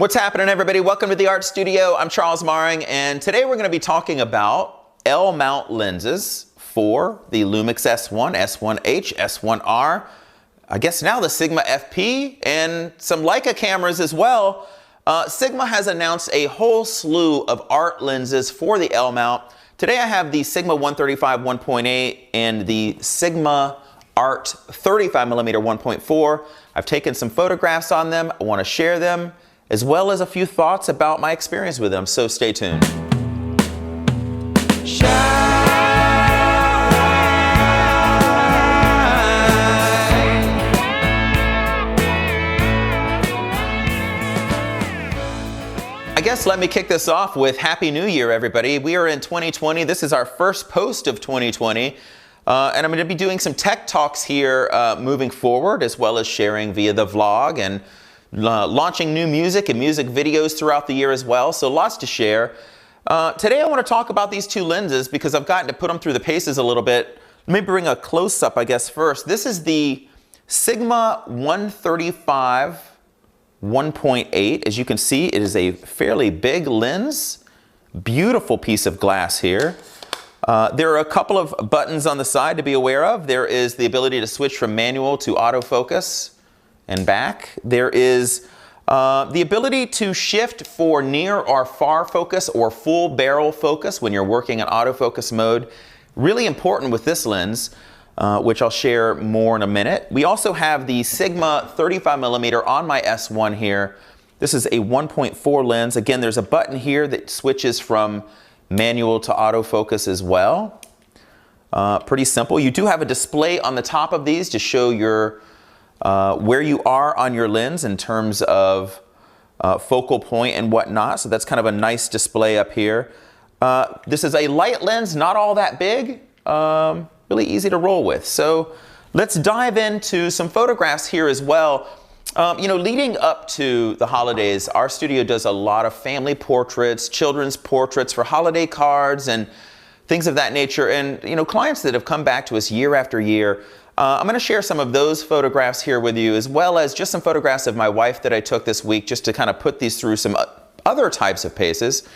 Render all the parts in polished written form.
What's happening, everybody? Welcome to the Art Studio. I'm Charles Maring, and today we're going to be talking about L-mount lenses for the Lumix S1, S1H, S1R, I guess now the Sigma FP, and some Leica cameras as well. Sigma has announced a whole slew of art lenses for the L-mount. Today I have the Sigma 135 1.8 and the Sigma Art 35mm 1.4. I've taken some photographs on them. I want to share them, as well as a few thoughts about my experience with them, so stay tuned. I guess let me kick this off with Happy New Year, everybody. We are in 2020. This is our first post of 2020. And I'm going to be doing some tech talks here moving forward, as well as sharing via the vlog and launching new music and music videos throughout the year as well, so lots to share. Today I want to talk about these two lenses because I've gotten to put them through the paces a little bit. Let me bring a close-up, I guess, first. This is the Sigma 135 1.8. As you can see, it is a fairly big lens. Beautiful piece of glass here. There are a couple of buttons on the side to be aware of. There is the ability to switch from manual to autofocus and back. There is the ability to shift for near or far focus or full barrel focus when you're working in autofocus mode. Really important with this lens, which I'll share more in a minute. We also have the Sigma 35mm on my S1 here. This is a 1.4 lens. Again, there's a button here that switches from manual to autofocus as well. Pretty simple. You do have a display on the top of these to show your where you are on your lens in terms of focal point and whatnot. So that's kind of a nice display up here. This is a light lens, not all that big, really easy to roll with. So let's dive into some photographs here as well. You know, leading up to the holidays, our studio does a lot of family portraits, children's portraits for holiday cards and things of that nature. And, you know, clients that have come back to us year after year. I'm going to share some of those photographs here with you, as well as just some photographs of my wife that I took this week, just to kind of put these through some other types of paces.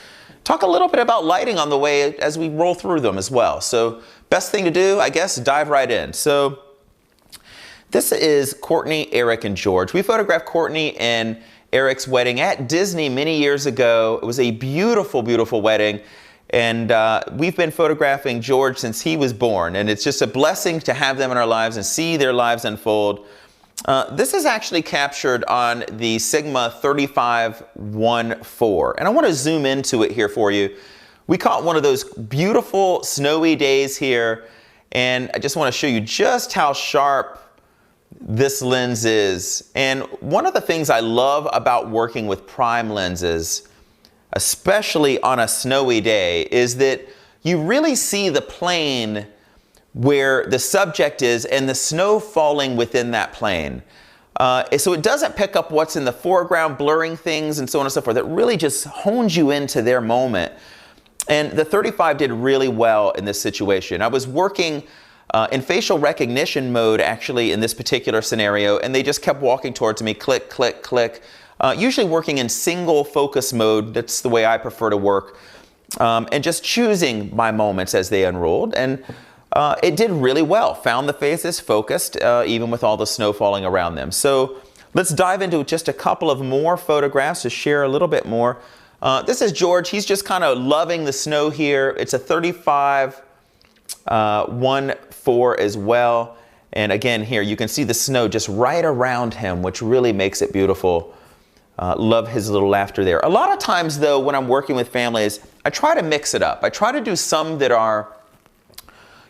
Talk a little bit about lighting on the way as we roll through them as well. So best thing to do, I guess, dive right in. So this is Courtney, Eric, and George. We photographed Courtney and Eric's wedding at Disney many years ago. It was a beautiful, beautiful wedding. And we've been photographing George since he was born. And it's just a blessing to have them in our lives and see their lives unfold. This is actually captured on the Sigma 35 1.4. And I want to zoom into it here for you. We caught one of those beautiful snowy days here. And I just want to show you just how sharp this lens is. And one of the things I love about working with prime lenses, especially on a snowy day, is that you really see the plane where the subject is and the snow falling within that plane. So it doesn't pick up what's in the foreground, blurring things and so on and so forth. It really just hones you into their moment. And the 35 did really well in this situation. I was working in facial recognition mode, actually, in this particular scenario, and they just kept walking towards me, click, click, click. Usually working in single focus mode. That's the way I prefer to work. And just choosing my moments as they unrolled. And it did really well. Found the faces focused, even with all the snow falling around them. So let's dive into just a couple of more photographs to share a little bit more. This is George. He's just kind of loving the snow here. It's a 35 1.4 as well. And again, here you can see the snow just right around him, which really makes it beautiful. Love his little laughter there. A lot of times, though, when I'm working with families, I try to mix it up. I try to do some that are,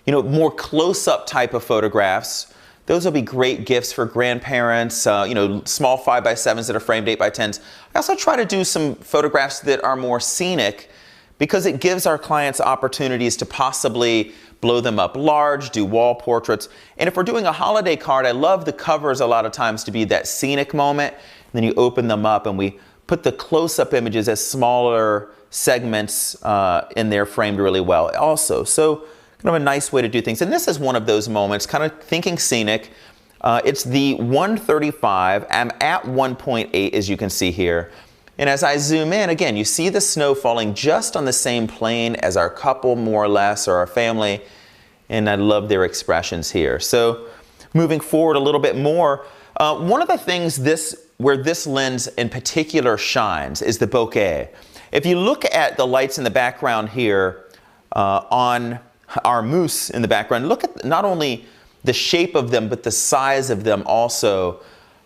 you know, more close-up type of photographs. Those will be great gifts for grandparents, you know, small 5x7s that are framed 8x10s. I also try to do some photographs that are more scenic, because it gives our clients opportunities to possibly blow them up large, do wall portraits. And if we're doing a holiday card, I love the covers a lot of times to be that scenic moment. And then you open them up and we put the close-up images as smaller segments in there, framed really well also. So kind of a nice way to do things. And this is one of those moments, kind of thinking scenic. It's the 135. I'm at 1.8, as you can see here. And as I zoom in, again, you see the snow falling just on the same plane as our couple, more or less, or our family. And I love their expressions here. So moving forward a little bit more, one of the things where this lens in particular shines is the bokeh. If you look at the lights in the background here on our moose in the background, look at not only the shape of them, but the size of them also.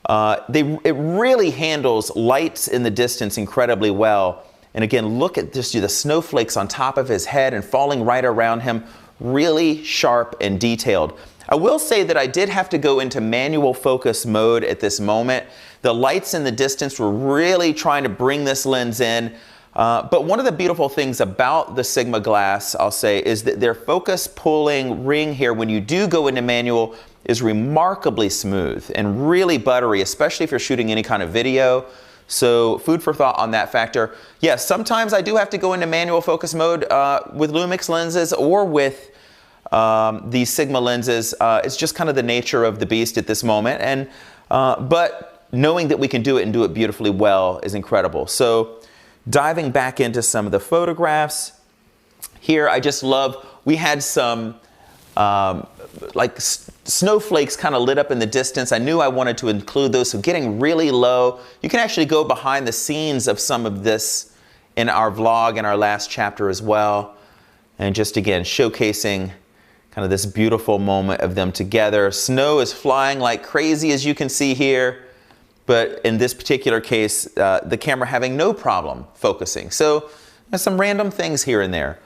It really handles lights in the distance incredibly well. And again, look at just the snowflakes on top of his head and falling right around him, really sharp and detailed. I will say that I did have to go into manual focus mode at this moment. The lights in the distance were really trying to bring this lens in. But one of the beautiful things about the Sigma glass, I'll say, is that their focus pulling ring here, when you do go into manual, is remarkably smooth and really buttery, especially if you're shooting any kind of video. So food for thought on that factor. Yes, sometimes I do have to go into manual focus mode with Lumix lenses or with these Sigma lenses. It's just kind of the nature of the beast at this moment. And but knowing that we can do it and do it beautifully well is incredible. So diving back into some of the photographs here, I just love, we had some like snowflakes kind of lit up in the distance. I knew I wanted to include those, so getting really low. You can actually go behind the scenes of some of this in our vlog in our last chapter as well. And just again, showcasing kind of this beautiful moment of them together. Snow is flying like crazy, as you can see here. But in this particular case, the camera having no problem focusing. So there's some random things here and there.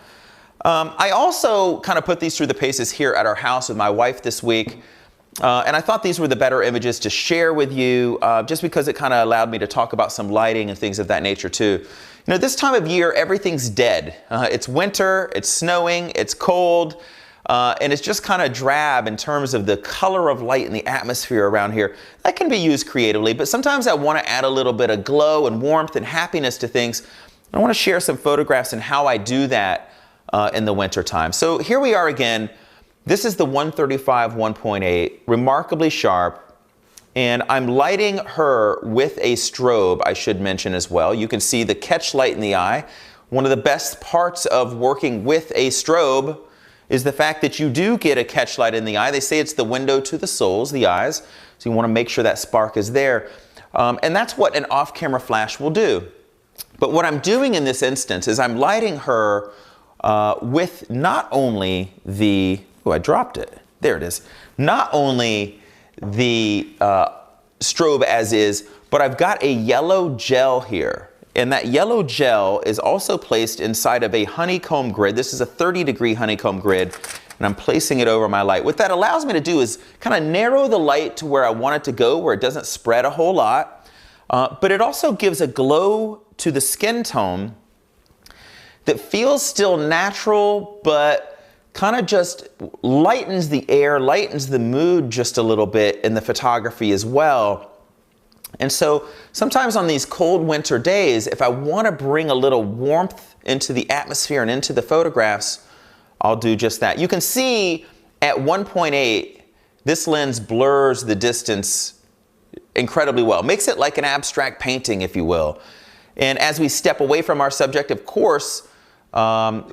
I also kind of put these through the paces here at our house with my wife this week. And I thought these were the better images to share with you, just because it kind of allowed me to talk about some lighting and things of that nature too. You know, this time of year, everything's dead. It's winter, it's snowing, it's cold, and it's just kind of drab in terms of the color of light in the atmosphere around here. That can be used creatively, but sometimes I want to add a little bit of glow and warmth and happiness to things. I want to share some photographs and how I do that in the winter time. So here we are again. This is the 135 1.8, remarkably sharp. And I'm lighting her with a strobe, I should mention as well. You can see the catch light in the eye. One of the best parts of working with a strobe is the fact that you do get a catch light in the eye. They say it's the window to the souls, the eyes. So you want to make sure that spark is there. And that's what an off-camera flash will do. But what I'm doing in this instance is I'm lighting her with not only the, oh, I dropped it. There it is. Not only the strobe as is, but I've got a yellow gel here. And that yellow gel is also placed inside of a honeycomb grid. This is a 30-degree honeycomb grid, and I'm placing it over my light. What that allows me to do is kind of narrow the light to where I want it to go, where it doesn't spread a whole lot. But it also gives a glow to the skin tone that feels still natural, but kind of just lightens the air, lightens the mood just a little bit in the photography as well. And so sometimes on these cold winter days, if I want to bring a little warmth into the atmosphere and into the photographs, I'll do just that. You can see at 1.8, this lens blurs the distance incredibly well. Makes it like an abstract painting, if you will. And as we step away from our subject, of course,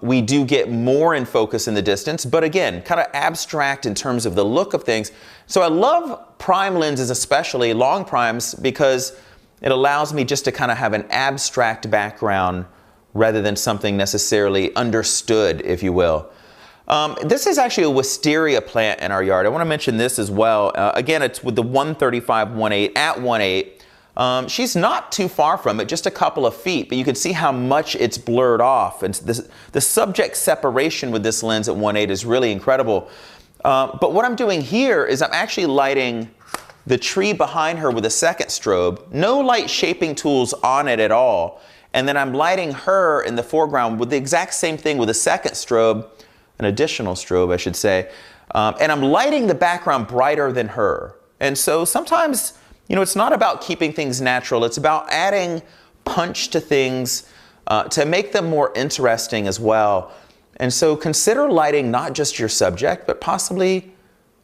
we do get more in focus in the distance, but again, kind of abstract in terms of the look of things. So I love prime lenses, especially long primes, because it allows me just to kind of have an abstract background rather than something necessarily understood, if you will. This is actually a wisteria plant in our yard. I want to mention this as well. Again, it's with the 135 1.8 at 1.8. She's not too far from it, just a couple of feet, but you can see how much it's blurred off. And the subject separation with this lens at 1.8 is really incredible. But what I'm doing here is I'm actually lighting the tree behind her with a second strobe. No light shaping tools on it at all. And then I'm lighting her in the foreground with the exact same thing with a second strobe, an additional strobe, I should say. And I'm lighting the background brighter than her. And so sometimes, you know, it's not about keeping things natural. It's about adding punch to things to make them more interesting as well. And so consider lighting not just your subject, but possibly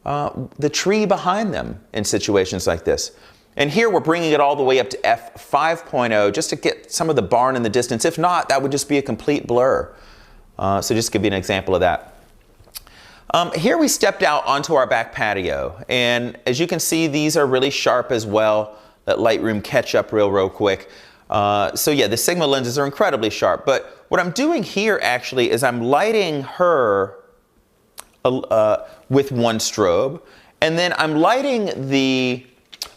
the tree behind them in situations like this. And here we're bringing it all the way up to f5.0 just to get some of the barn in the distance. If not, that would just be a complete blur. So just to give you an example of that. Here we stepped out onto our back patio, and as you can see, these are really sharp as well. Let Lightroom catch up real quick. So yeah, the Sigma lenses are incredibly sharp, but what I'm doing here actually is I'm lighting her with one strobe, and then I'm lighting the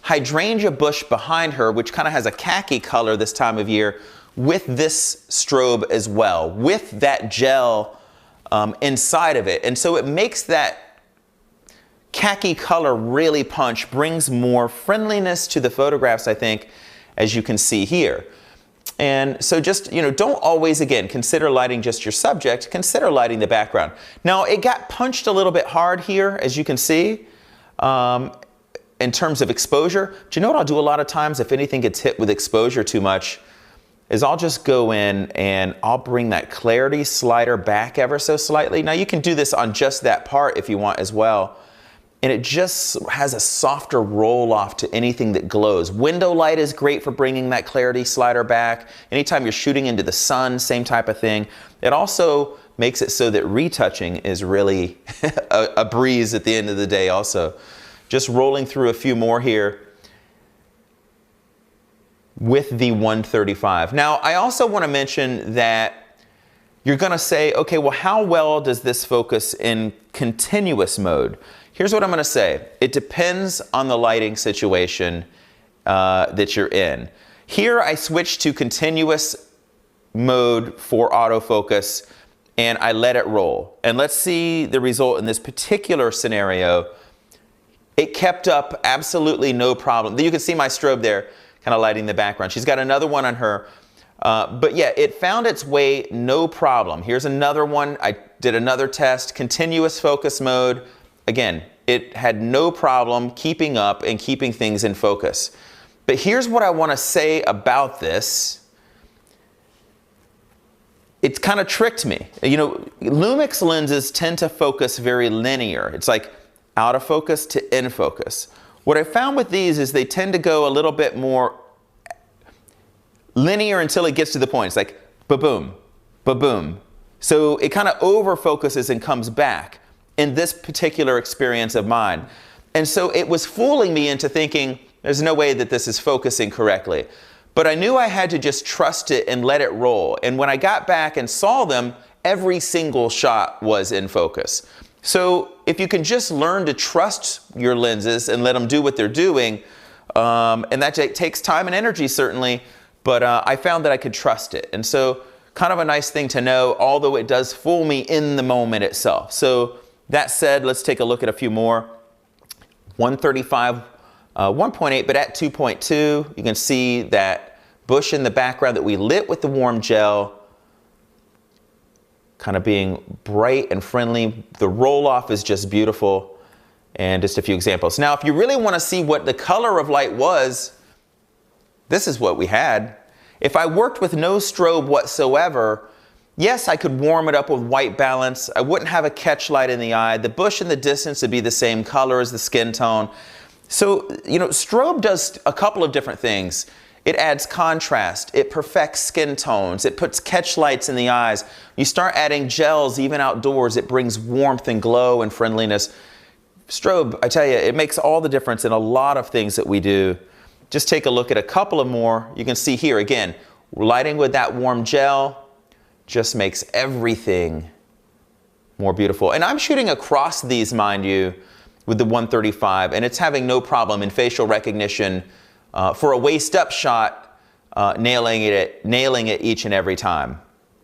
hydrangea bush behind her, which kind of has a khaki color this time of year, with this strobe as well, with that gel inside of it. And so it makes that khaki color really punch, brings more friendliness to the photographs, I think, as you can see here. And so just, you know, don't always, again, consider lighting just your subject, consider lighting the background. Now, it got punched a little bit hard here, as you can see, in terms of exposure. Do you know what I'll do a lot of times if anything gets hit with exposure too much? Is I'll just go in and I'll bring that clarity slider back ever so slightly. Now you can do this on just that part if you want as well. And it just has a softer roll off to anything that glows. Window light is great for bringing that clarity slider back. Anytime you're shooting into the sun, same type of thing. It also makes it so that retouching is really a breeze at the end of the day also. Just rolling through a few more here with the 135. Now, I also want to mention that you're going to say, okay, well, how well does this focus in continuous mode? Here's what I'm going to say. It depends on the lighting situation that you're in. Here, I switched to continuous mode for autofocus, and I let it roll. And let's see the result in this particular scenario. It kept up absolutely no problem. You can see my strobe there, kind of lighting the background. She's got another one on her. But yeah, it found its way no problem. Here's another one. I did another test, continuous focus mode. Again, it had no problem keeping up and keeping things in focus. But here's what I want to say about this. It's kind of tricked me. You know, Lumix lenses tend to focus very linear. It's like out of focus to in focus. What I found with these is they tend to go a little bit more linear until it gets to the point. It's like ba-boom, ba-boom. So it kind of over focuses and comes back in this particular experience of mine. And so it was fooling me into thinking there's no way that this is focusing correctly. But I knew I had to just trust it and let it roll. And when I got back and saw them, every single shot was in focus. So if you can just learn to trust your lenses and let them do what they're doing, and that takes time and energy certainly, but I found that I could trust it. And so kind of a nice thing to know, although it does fool me in the moment itself. So that said, let's take a look at a few more. 135, 1.8, but at 2.2, you can see that bush in the background that we lit with the warm gel, kind of being bright and friendly. The roll off is just beautiful. And just a few examples. Now, if you really want to see what the color of light was, this is what we had. If I worked with no strobe whatsoever, yes, I could warm it up with white balance. I wouldn't have a catch light in the eye. The bush in the distance would be the same color as the skin tone. So, you know, strobe does a couple of different things. It adds contrast, it perfects skin tones, it puts catch lights in the eyes. You start adding gels even outdoors, it brings warmth and glow and friendliness. Strobe, I tell you, it makes all the difference in a lot of things that we do. Just take a look at a couple of more. You can see here again, lighting with that warm gel just makes everything more beautiful. And I'm shooting across these, mind you, with the 135, and it's having no problem in facial recognition. For a waist-up shot, nailing it each and every time.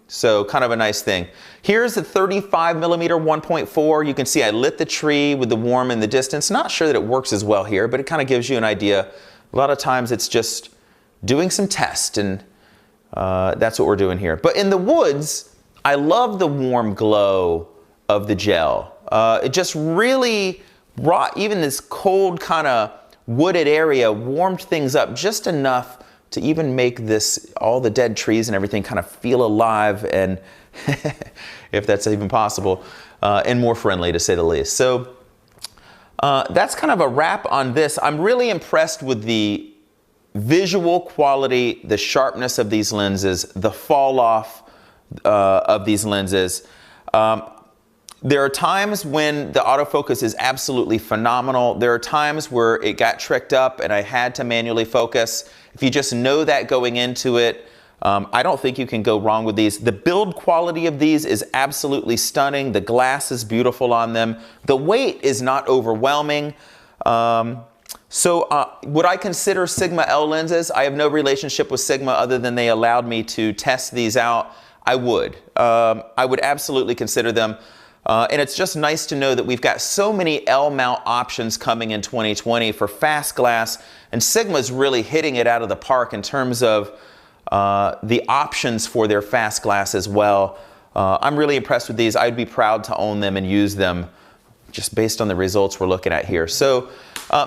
So kind of a nice thing. Here's the 35mm 1.4. You can see I lit the tree with the warm in the distance. Not sure that it works as well here, but it kind of gives you an idea. A lot of times it's just doing some test, and that's what we're doing here. But in the woods, I love the warm glow of the gel. It just really brought even this cold kind of wooded area, warmed things up just enough to even make this, all the dead trees and everything kind of feel alive, and if that's even possible, and more friendly to say the least. So That's kind of a wrap on this. I'm really impressed with the visual quality, the sharpness of these lenses, the fall off of these lenses. There are times when the autofocus is absolutely phenomenal. There are times where it got tricked up and I had to manually focus. If you just know that going into it, I don't think you can go wrong with these. The build quality of these is absolutely stunning. The glass is beautiful on them. The weight is not overwhelming. Would I consider Sigma L lenses? I have no relationship with Sigma other than they allowed me to test these out. I would absolutely consider them. And it's just nice to know that we've got so many L mount options coming in 2020 for fast glass, and Sigma's really hitting it out of the park in terms of the options for their fast glass as well. I'm really impressed with these. I'd be proud to own them and use them just based on the results we're looking at here. So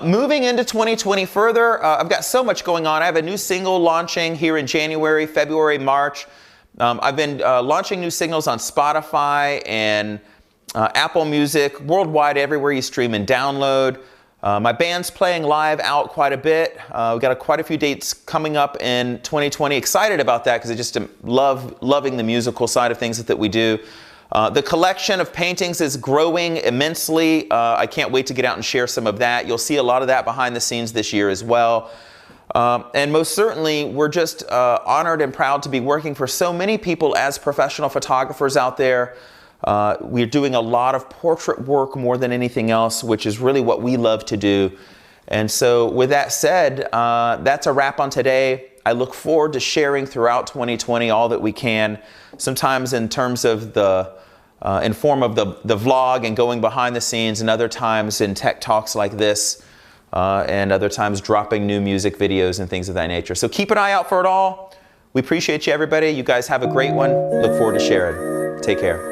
moving into 2020 further, I've got so much going on. I have a new single launching here in January, February, March. I've been launching new singles on Spotify and Apple Music, worldwide, everywhere you stream and download. My band's playing live out quite a bit. We've got quite a few dates coming up in 2020. Excited about that because I just am loving the musical side of things that we do. The collection of paintings is growing immensely. I can't wait to get out and share some of that. You'll see a lot of that behind the scenes this year as well. And most certainly, we're just honored and proud to be working for so many people as professional photographers out there. We're doing a lot of portrait work more than anything else, which is really what we love to do. And so with that said, that's a wrap on today. I look forward to sharing throughout 2020 all that we can, sometimes in terms of in form of the vlog and going behind the scenes, and other times in tech talks like this, and other times dropping new music videos and things of that nature. So keep an eye out for it all. We appreciate you, everybody. You guys have a great one. Look forward to sharing. Take care.